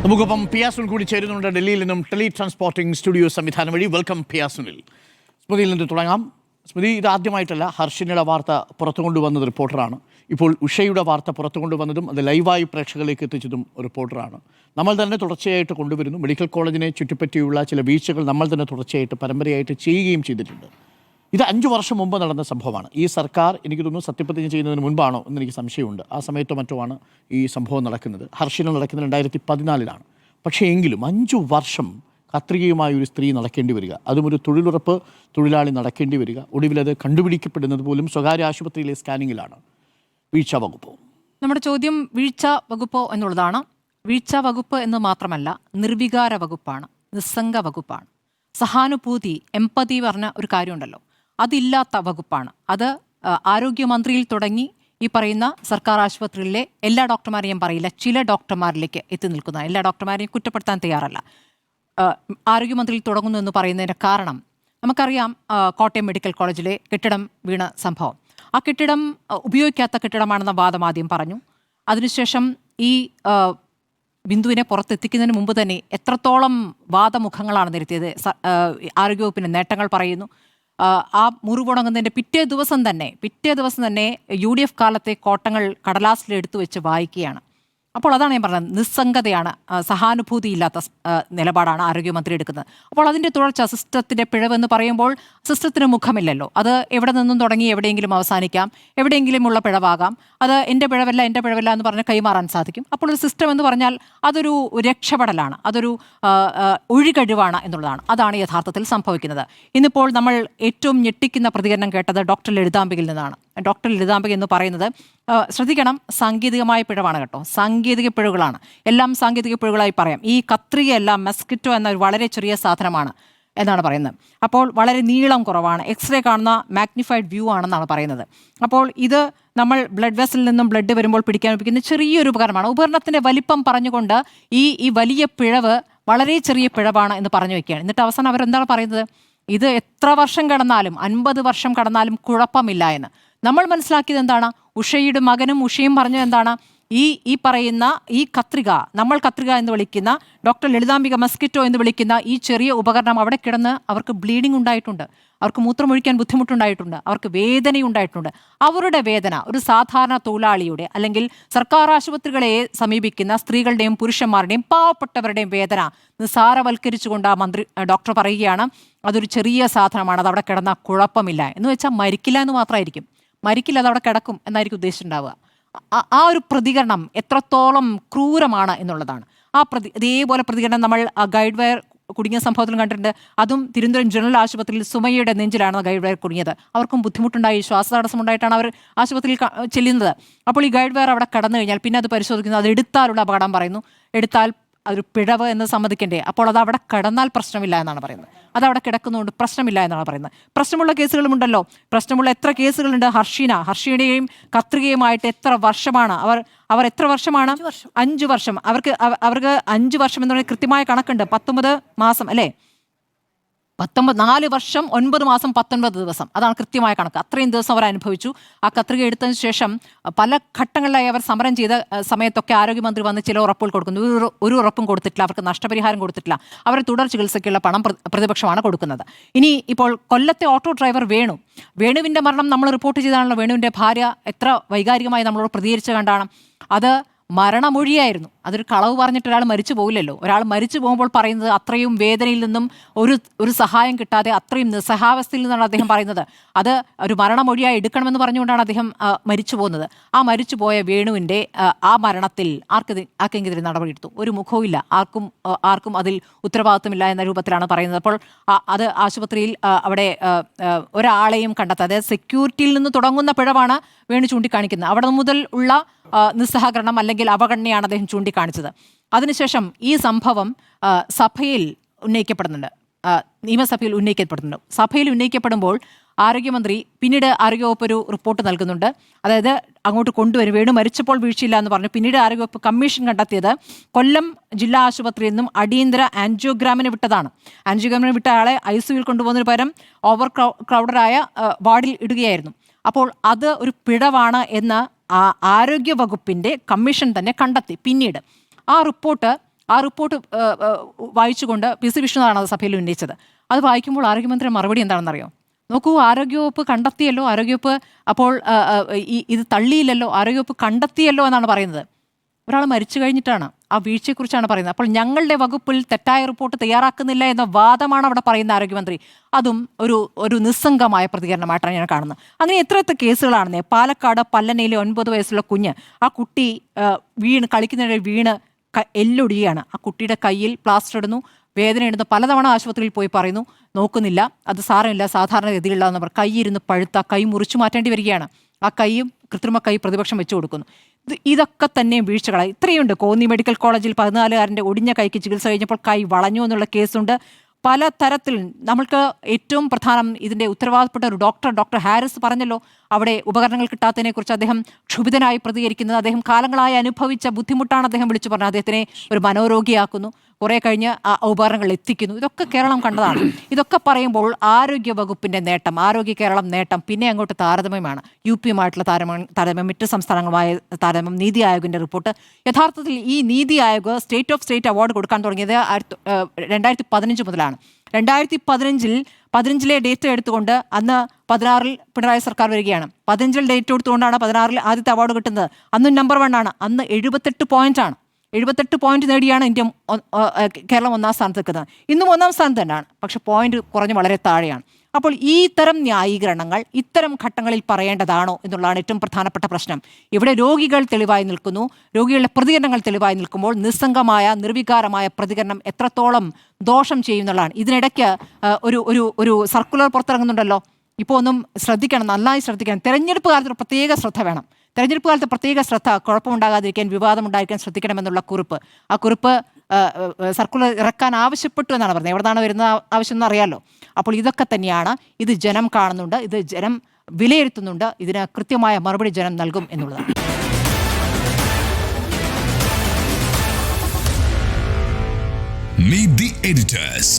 നമുക്കൊപ്പം പിയാസുൽ കൂടി ചേരുന്നുണ്ട്. ഡൽഹിയിൽ നിന്നും ടെലി ട്രാൻസ്പോർട്ടിംഗ് സ്റ്റുഡിയോ സംവിധാനം വഴി. വെൽക്കം പിയാസുനിൽ. സ്മൃതിയിൽ നിന്ന് തുടങ്ങാം. സ്മൃതി, ഇതാദ്യമായിട്ടല്ല ഹർഷിനയുടെ വാർത്ത പുറത്തു കൊണ്ടുവന്നത് റിപ്പോർട്ടറാണ്. ഇപ്പോൾ ഉഷയുടെ വാർത്ത പുറത്തു കൊണ്ടുവന്നതും അത് ലൈവായി പ്രേക്ഷകരിലേക്ക് എത്തിച്ചതും റിപ്പോർട്ടറാണ്. നമ്മൾ തന്നെ തുടർച്ചയായിട്ട് കൊണ്ടുവരുന്നു. മെഡിക്കൽ കോളേജിനെ ചുറ്റിപ്പറ്റിയുള്ള ചില വീഴ്ചകൾ നമ്മൾ തന്നെ തുടർച്ചയായിട്ട് പരമ്പരയായിട്ട് ചെയ്യുകയും ചെയ്തിട്ടുണ്ട്. ഇത് 5 വർഷം മുമ്പ് നടന്ന സംഭവമാണ്. ഈ സർക്കാർ എനിക്ക് തോന്നുന്നു സത്യപ്രതിജ്ഞ ചെയ്യുന്നതിന് മുൻപാണോ എന്നെനിക്ക് സംശയമുണ്ട്. ആ സമയത്തോ മറ്റോ ആണ് ഈ സംഭവം നടക്കുന്നത്. ഹർഷിന നടക്കുന്നത് 2014 പക്ഷേ എങ്കിലും 5 വർഷം കത്രികയുമായ ഒരു സ്ത്രീ നടക്കേണ്ടി വരിക, അതും ഒരു തൊഴിലുറപ്പ് തൊഴിലാളി നടക്കേണ്ടി വരിക. ഒടുവിലത് കണ്ടുപിടിക്കപ്പെടുന്നത് പോലും സ്വകാര്യ ആശുപത്രിയിലെ സ്കാനിങ്ങിലാണ്. വീഴ്ച വകുപ്പോ? നമ്മുടെ ചോദ്യം വീഴ്ച വകുപ്പോ എന്നുള്ളതാണ്. വീഴ്ച വകുപ്പ് എന്ന് മാത്രമല്ല, നിർവികാര വകുപ്പാണ്, നിസ്സംഗ വകുപ്പാണ്. സഹാനുഭൂതി, എമ്പതി പറഞ്ഞ ഒരു കാര്യമുണ്ടല്ലോ, അതില്ലാത്ത വകുപ്പാണ്. അത് ആരോഗ്യമന്ത്രിയിൽ തുടങ്ങി ഈ പറയുന്ന സർക്കാർ ആശുപത്രിയിലെ എല്ലാ ഡോക്ടർമാരെയും പറയില്ല, ചില ഡോക്ടർമാരിലേക്ക് എത്തി നിൽക്കുന്ന, എല്ലാ ഡോക്ടർമാരെയും കുറ്റപ്പെടുത്താൻ തയ്യാറല്ല. ആരോഗ്യമന്ത്രിയിൽ തുടങ്ങുന്നു എന്ന് പറയുന്നതിൻ്റെ കാരണം നമുക്കറിയാം. കോട്ടയം മെഡിക്കൽ കോളേജിലെ കെട്ടിടം വീണ സംഭവം, ആ കെട്ടിടം ഉപയോഗിക്കാത്ത കെട്ടിടമാണെന്ന വാദം ആദ്യം പറഞ്ഞു. അതിനുശേഷം ഈ ബിന്ദുവിനെ പുറത്തെത്തിക്കുന്നതിന് മുമ്പ് തന്നെ എത്രത്തോളം വാദമുഖങ്ങളാണ് നിരത്തിയത്. ആരോഗ്യവകുപ്പിൻ്റെ നേട്ടങ്ങൾ പറയുന്നു. ആ മുറിവുണങ്ങുന്നതിൻ്റെ പിറ്റേ ദിവസം തന്നെ UDF കാലത്തെ കോട്ടങ്ങൾ കടലാസിലെടുത്തു വെച്ച് വായിക്കുകയാണ്. അപ്പോൾ അതാണ് ഞാൻ പറഞ്ഞത്, നിസ്സംഗതയാണ്, സഹാനുഭൂതിയില്ലാത്ത നിലപാടാണ് ആരോഗ്യമന്ത്രി എടുക്കുന്നത്. അപ്പോൾ അതിൻ്റെ തുടർച്ച, സിസ്റ്റത്തിൻ്റെ പിഴവെന്ന് പറയുമ്പോൾ സിസ്റ്റത്തിന് മുഖമില്ലല്ലോ. അത് എവിടെ നിന്നും തുടങ്ങി എവിടെയെങ്കിലും അവസാനിക്കാം, എവിടെയെങ്കിലും ഉള്ള പിഴവാകാം. അത് എൻ്റെ പിഴവല്ല എന്ന് പറഞ്ഞ് കൈമാറാൻ സാധിക്കും. അപ്പോൾ ഒരു സിസ്റ്റം എന്ന് പറഞ്ഞാൽ അതൊരു രക്ഷപ്പെടലാണ്, അതൊരു ഒഴികഴിവാണ് എന്നുള്ളതാണ്. അതാണ് യഥാർത്ഥത്തിൽ സംഭവിക്കുന്നത്. ഇന്നിപ്പോൾ നമ്മൾ ഏറ്റവും ഞെട്ടിക്കുന്ന പ്രതികരണം കേട്ടത് ഡോക്ടർ ലളിതാംബികയിൽ നിന്നാണ്. ഡോക്ടർ ലളിതാംബിക എന്ന് പറയുന്നത്, ശ്രദ്ധിക്കണം, സാങ്കേതികമായ പിഴവാണ് കേട്ടോ, സാങ്കേതിക പിഴവുകളാണ്. എല്ലാം സാങ്കേതിക പിഴവുകളായി പറയാം. ഈ കത്രികയല്ല, മെസ്കിറ്റോ എന്ന ഒരു വളരെ ചെറിയ സാധനമാണ് എന്നാണ് പറയുന്നത്. അപ്പോൾ വളരെ നീളം കുറവാണ്, എക്സ്റേ കാണുന്ന മാഗ്നിഫൈഡ് വ്യൂ ആണെന്നാണ് പറയുന്നത്. അപ്പോൾ ഇത് നമ്മൾ ബ്ലഡ് വെസലിൽ നിന്നും ബ്ലഡ് വരുമ്പോൾ പിടിക്കാൻ ഉപയോഗിക്കുന്ന ചെറിയൊരു ഉപകരണമാണ്. ഉപകരണത്തിൻ്റെ വലിപ്പം പറഞ്ഞുകൊണ്ട് ഈ വലിയ പിഴവ് വളരെ ചെറിയ പിഴവാണ് എന്ന് പറഞ്ഞു വയ്ക്കുകയാണ്. എന്നിട്ട് അവസാനം അവരെന്താണ് പറയുന്നത്, ഇത് എത്ര വർഷം കടന്നാലും, 50 വർഷം കടന്നാലും കുഴപ്പമില്ല എന്ന്. നമ്മൾ മനസ്സിലാക്കിയത് എന്താണ്, ഉഷയുടെ മകനും ഉഷയും പറഞ്ഞത് എന്താണ്, ഈ പറയുന്ന ഈ കത്രിക, നമ്മൾ കത്രിക എന്ന് വിളിക്കുന്ന, ഡോക്ടർ ലളിതാംബിക മസ്കിറ്റോ എന്ന് വിളിക്കുന്ന ഈ ചെറിയ ഉപകരണം അവിടെ കിടന്ന് അവർക്ക് ബ്ലീഡിംഗ് ഉണ്ടായിട്ടുണ്ട്, അവർക്ക് മൂത്രമൊഴിക്കാൻ ബുദ്ധിമുട്ടുണ്ടായിട്ടുണ്ട്, അവർക്ക് വേദനയുണ്ടായിട്ടുണ്ട്. അവരുടെ വേദന ഒരു സാധാരണ തൊഴിലാളിയുടെ അല്ലെങ്കിൽ സർക്കാർ ആശുപത്രികളെ സമീപിക്കുന്ന സ്ത്രീകളുടെയും പുരുഷന്മാരുടെയും പാവപ്പെട്ടവരുടെയും വേദന നിസ്സാരവൽക്കരിച്ചുകൊണ്ട് ഡോക്ടർ പറയുകയാണ്, അതൊരു ചെറിയ സാധനമാണ്, അത് അവിടെ കിടന്നാൽ കുഴപ്പമില്ല എന്ന് വെച്ചാൽ മരിക്കില്ല എന്ന് മാത്രമായിരിക്കും, മരിക്കില്ല, അത് അവിടെ കിടക്കും എന്നായിരിക്കും ഉദ്ദേശിച്ചിട്ടുണ്ടാവുക. ആ ഒരു പ്രതികരണം എത്രത്തോളം ക്രൂരമാണ് എന്നുള്ളതാണ്. ഇതേപോലെ പ്രതികരണം നമ്മൾ ഗൈഡ് വയർ കുടുങ്ങിയ സംഭവത്തിലും കണ്ടിട്ടുണ്ട്. അതും തിരുവനന്തപുരം ജനറൽ ആശുപത്രിയിൽ സുമയ്യയുടെ നെഞ്ചിലാണ് ഗൈഡ് വയർ കുടുങ്ങിയത്. അവർക്കും ബുദ്ധിമുട്ടുണ്ടായി, ശ്വാസതടസ്സമുണ്ടായിട്ടാണ് അവർ ആശുപത്രിയിൽ ചെല്ലുന്നത്. അപ്പോൾ ഈ ഗൈഡ് വയർ അവിടെ കടന്നു കഴിഞ്ഞാൽ പിന്നെ അത് പരിശോധിക്കുന്നത്, അത് എടുത്താലുള്ള അപകടം പറയുന്നു, എടുത്താൽ അതൊരു പിഴവ് എന്ന് സമ്മതിക്കണ്ടേ. അപ്പോൾ അത് അവിടെ കടന്നാൽ പ്രശ്നമില്ല എന്നാണ് പറയുന്നത്, അതവിടെ കിടക്കുന്നതുകൊണ്ട് പ്രശ്നമില്ല എന്നാണ് പറയുന്നത്. പ്രശ്നമുള്ള കേസുകളുമുണ്ടല്ലോ, പ്രശ്നമുള്ള എത്ര കേസുകളുണ്ട്. ഹർഷിയുടെയും കത്രികയുമായിട്ട് എത്ര വർഷമാണ് അവർ എത്ര വർഷമാണ്? 5 വർഷം. അവർക്ക് 5 വർഷം എന്ന് പറയുന്നത് കൃത്യമായ കണക്കുണ്ട്. 19 മാസം അല്ലേ, 4 വർഷം 9 മാസം 19 ദിവസം, അതാണ് കൃത്യമായ കണക്ക്. അത്രയും ദിവസം അവർ അനുഭവിച്ചു. ആ കത്രിക എടുത്തതിന് ശേഷം പല ഘട്ടങ്ങളിലായി അവർ സമരം ചെയ്ത സമയത്തൊക്കെ ആരോഗ്യമന്ത്രി വന്ന് ചില ഉറപ്പുകൾ കൊടുക്കുന്നു. ഒരു ഉറപ്പും കൊടുത്തിട്ടില്ല, അവർക്ക് നഷ്ടപരിഹാരം കൊടുത്തിട്ടില്ല. അവരെ തുടർ ചികിത്സയ്ക്കുള്ള പണം പ്രതിപക്ഷമാണ് കൊടുക്കുന്നത്. ഇനി ഇപ്പോൾ കൊല്ലത്തെ ഓട്ടോ ഡ്രൈവർ വേണുവിൻ്റെ മരണം നമ്മൾ റിപ്പോർട്ട് ചെയ്താണല്ലോ. വേണുവിൻ്റെ ഭാര്യ എത്ര വൈകാരികമായി നമ്മളോട് പ്രതികരിച്ചു കണ്ടാണ്. അത് മരണമൊഴിയായിരുന്നു. അതൊരു കളവ് പറഞ്ഞിട്ട് ഒരാൾ മരിച്ചു പോകില്ലല്ലോ. ഒരാൾ മരിച്ചു പോകുമ്പോൾ പറയുന്നത് അത്രയും വേദനയിൽ നിന്നും ഒരു സഹായം കിട്ടാതെ അത്രയും നിസ്സഹാവസ്ഥയിൽ നിന്നാണ് അദ്ദേഹം പറയുന്നത്. അത് ഒരു മരണമൊഴിയായി എടുക്കണമെന്ന് പറഞ്ഞുകൊണ്ടാണ് അദ്ദേഹം മരിച്ചു പോകുന്നത്. ആ മരിച്ചു പോയ വേണുവിൻ്റെ ആ മരണത്തിൽ ആർക്കെങ്കിലും നടപടി എടുത്തു? ഒരു മുഖവും ഇല്ല, ആർക്കും അതിൽ ഉത്തരവാദിത്വമില്ല എന്ന രൂപത്തിലാണ് പറയുന്നത്. അപ്പോൾ അത് ആശുപത്രിയിൽ അവിടെ ഒരാളെയും കണ്ടെത്താതെ സെക്യൂരിറ്റിയിൽ നിന്ന് തുടങ്ങുന്ന പിഴവാണ് വേണു ചൂണ്ടിക്കാണിക്കുന്നത്. അവിടെ മുതൽ ഉള്ള നിസ്സഹകരണം അല്ലെങ്കിൽ അവഗണനയാണ് അദ്ദേഹം ചൂണ്ടിക്കാണിച്ചത്. അതിനുശേഷം ഈ സംഭവം സഭയിൽ ഉന്നയിക്കപ്പെടുന്നുണ്ട്, നിയമസഭയിൽ ഉന്നയിക്കപ്പെടുന്നുണ്ട്. സഭയിൽ ഉന്നയിക്കപ്പെടുമ്പോൾ ആരോഗ്യമന്ത്രി പിന്നീട് ആരോഗ്യവകുപ്പ് ഒരു റിപ്പോർട്ട് നൽകുന്നുണ്ട്. അതായത് അങ്ങോട്ട് കൊണ്ടുവരും, വേണു മരിച്ചപ്പോൾ വീഴ്ചയില്ല എന്ന് പറഞ്ഞു. പിന്നീട് ആരോഗ്യവകുപ്പ് കമ്മീഷൻ കണ്ടെത്തിയത് കൊല്ലം ജില്ലാ ആശുപത്രിയിൽ നിന്നും അടിയന്തര ആൻജിയോഗ്രാമിന് വിട്ടതാണ്. ആൻജിയോഗ്രാമിന് വിട്ട ആളെ ICUവിൽ കൊണ്ടുപോകുന്നതിന് പകരം ഓവർ ക്രൗഡഡായ വാർഡിൽ ഇടുകയായിരുന്നു. അപ്പോൾ അത് ഒരു പിഴവാണ് എന്ന് ആരോഗ്യ വകുപ്പിൻ്റെ കമ്മീഷൻ തന്നെ കണ്ടെത്തി. പിന്നീട് ആ റിപ്പോർട്ട് ആ റിപ്പോർട്ട് വായിച്ചുകൊണ്ട് PC വിഷ്ണുവാണ് അത് സഭയിൽ ഉന്നയിച്ചത്. അത് വായിക്കുമ്പോൾ ആരോഗ്യമന്ത്രി മറുപടി എന്താണെന്നറിയോ? നോക്കൂ, ആരോഗ്യവകുപ്പ് കണ്ടെത്തിയല്ലോ, ആരോഗ്യവകുപ്പ് അപ്പോൾ ഇത് തള്ളിയില്ലല്ലോ, ആരോഗ്യവകുപ്പ് കണ്ടെത്തിയല്ലോ എന്നാണ് പറയുന്നത്. ഒരാൾ മരിച്ചു കഴിഞ്ഞിട്ടാണ് ആ വീഴ്ചയെക്കുറിച്ചാണ് പറയുന്നത്. അപ്പോൾ ഞങ്ങളുടെ വകുപ്പിൽ തെറ്റായ റിപ്പോർട്ട് തയ്യാറാക്കുന്നില്ല എന്ന വാദമാണ് അവിടെ പറയുന്ന ആരോഗ്യമന്ത്രി. അതും ഒരു നിസ്സംഗമായ പ്രതികരണമായിട്ടാണ് ഞാൻ കാണുന്നത്. അങ്ങനെ എത്ര കേസുകളാണെന്നേ. പാലക്കാട് പല്ലനയിലെ 9 വയസ്സുള്ള കുഞ്ഞ്, ആ കുട്ടി കളിക്കുന്നതിനിടെ വീണ് എല്ലൊടിയാണ്. ആ കുട്ടിയുടെ കയ്യിൽ പ്ലാസ്റ്റർ ഇടുന്നു, വേദന ഇടുന്നു, പലതവണ ആശുപത്രിയിൽ പോയി പറയുന്നു, നോക്കുന്നില്ല, അത് സാരമില്ല, സാധാരണഗതിയിലുള്ളതെന്ന് പറഞ്ഞ് കൈയിരുന്ന് പഴുത്ത കൈ മുറിച്ചു മാറ്റേണ്ടി വരികയാണ്. ആ കൈയും കൃത്രിമ കൈ പ്രതിപക്ഷം വെച്ചു കൊടുക്കുന്നു. ഇതൊക്കെ തന്നെ വീഴ്ചകളായി. ഇത്രയുണ്ട്. കോന്നി മെഡിക്കൽ കോളേജിൽ 14-കാരൻ്റെ ഒടിഞ്ഞ കൈക്ക് ചികിത്സ കഴിഞ്ഞപ്പോൾ കൈ വളഞ്ഞു എന്നുള്ള കേസുണ്ട്. പല തരത്തിൽ നമ്മൾക്ക് ഏറ്റവും പ്രധാനം ഇതിൻ്റെ ഉത്തരവാദപ്പെട്ട ഒരു ഡോക്ടർ ഹാരിസ് പറഞ്ഞല്ലോ, അവിടെ ഉപകരണങ്ങൾ കിട്ടാത്തതിനെക്കുറിച്ച് അദ്ദേഹം ക്ഷുഭിതനായി പ്രതികരിക്കുന്നത്. അദ്ദേഹം കാലങ്ങളായി അനുഭവിച്ച ബുദ്ധിമുട്ടാണ് അദ്ദേഹം വിളിച്ചു പറഞ്ഞത്. അദ്ദേഹത്തിനെ ഒരു മനോരോഗിയാക്കുന്നു, കുറേ കഴിഞ്ഞ് ആ ഉപകരണങ്ങൾ എത്തിക്കുന്നു. ഇതൊക്കെ കേരളം കണ്ടതാണ്. ഇതൊക്കെ പറയുമ്പോൾ ആരോഗ്യ വകുപ്പിൻ്റെ നേട്ടം, ആരോഗ്യ കേരളം നേട്ടം, പിന്നെ അങ്ങോട്ട് താരതമ്യമാണ്. UP-യുമായിട്ടുള്ള താരതമ്യം, മറ്റ് സംസ്ഥാനങ്ങളുമായ താരതമ്യം, നീതി ആയോഗിൻ്റെ റിപ്പോർട്ട്. യഥാർത്ഥത്തിൽ ഈ NITI Aayog state of state award കൊടുക്കാൻ തുടങ്ങിയത് 2015 മുതലാണ്. 2015-ലെ ഡേറ്റ് എടുത്തുകൊണ്ട് അന്ന് 16-ൽ പിണറായി സർക്കാർ വരികയാണ്. 15-ൽ ഡേറ്റ് എടുത്തുകൊണ്ടാണ് 16-ൽ ആദ്യത്തെ അവാർഡ് കിട്ടുന്നത്. അന്നും നമ്പർ 1 ആണ്. അന്ന് 78 പോയിന്റാണ്. 78 പോയിന്റ് നേടിയാണ് കേരളം 1-ാം സ്ഥാനത്ത് നിൽക്കുന്നത്. ഇന്നും 1-ാം സ്ഥാനത്ത് തന്നെയാണ്, പക്ഷെ പോയിന്റ് കുറഞ്ഞ് വളരെ താഴെയാണ്. അപ്പോൾ ഈ തരം ന്യായീകരണങ്ങൾ ഇത്തരം ഘട്ടങ്ങളിൽ പറയേണ്ടതാണോ എന്നുള്ളതാണ് ഏറ്റവും പ്രധാനപ്പെട്ട പ്രശ്നം. ഇവിടെ രോഗികൾ തെളിവായി നിൽക്കുന്നു, രോഗികളുടെ പ്രതികരണങ്ങൾ തെളിവായി നിൽക്കുമ്പോൾ നിസ്സംഗമായ നിർവികാരമായ പ്രതികരണം എത്രത്തോളം ദോഷം ചെയ്യുന്നുള്ളതാണ്. ഇതിനിടയ്ക്ക് ഒരു സർക്കുലർ പുറത്തിറങ്ങുന്നുണ്ടല്ലോ. ഇപ്പോൾ ഒന്നും ശ്രദ്ധിക്കണം, നന്നായി ശ്രദ്ധിക്കണം. തെരഞ്ഞെടുപ്പ് കാലത്ത് പ്രത്യേക ശ്രദ്ധ വേണം. തെരഞ്ഞെടുപ്പ് കാലത്ത് പ്രത്യേക ശ്രദ്ധ, കുഴപ്പമുണ്ടാകാതിരിക്കാൻ, വിവാദമുണ്ടായിരിക്കാൻ ശ്രദ്ധിക്കണമെന്നുള്ള കുറിപ്പ്. ആ കുറിപ്പ് സർക്കുലർ ഇറക്കാൻ ആവശ്യപ്പെട്ടു എന്നാണ് പറഞ്ഞത്. എവിടെന്നാണ് വരുന്ന ആവശ്യം എന്ന് അറിയാമല്ലോ. അപ്പോൾ ഇതൊക്കെ തന്നെയാണ്. ഇത് ജനം കാണുന്നുണ്ട്, ഇത് ജനം വിലയിരുത്തുന്നുണ്ട്. ഇതിന് കൃത്യമായ മറുപടി ജനം നൽകും എന്നുള്ളതാണ്. Meet the editors.